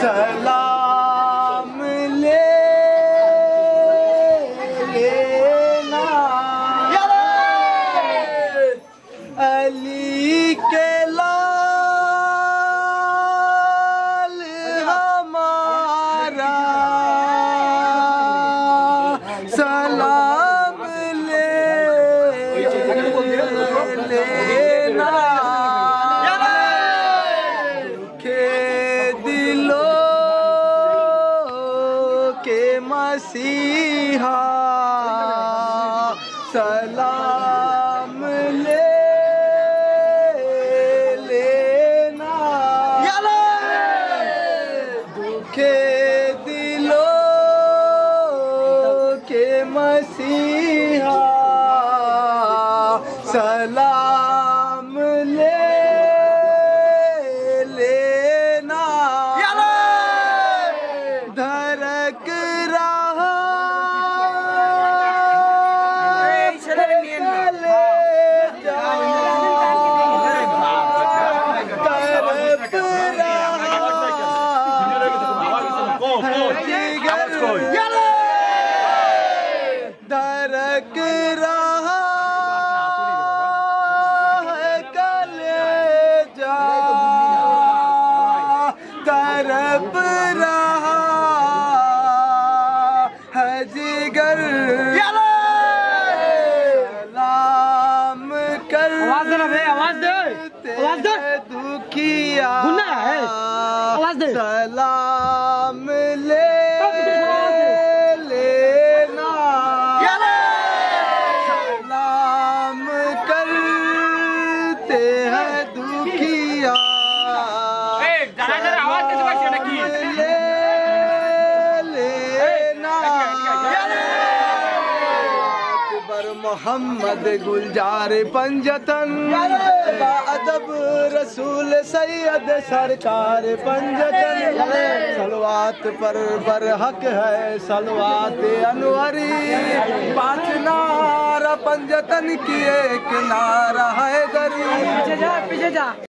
सलाम ले लेना अली के लाल हमारा सलाम ले लेना मसीहा सलाम ले लेना दुखे दिलों के मसीहा सलाम ले लेना धड़क दरक रहा है कलेजा तरफ रहा है जिगर सलाम कर आवाज दे दुखिया आवाज दे सलाम ले मोहम्मद गुलजार पंजतन अदब रसूल सैयद सरकार पंजतन सलवात पर बरहक है सलवात अनवरी पांच नारा पंजतन की एक नारा है दरी पीछे जा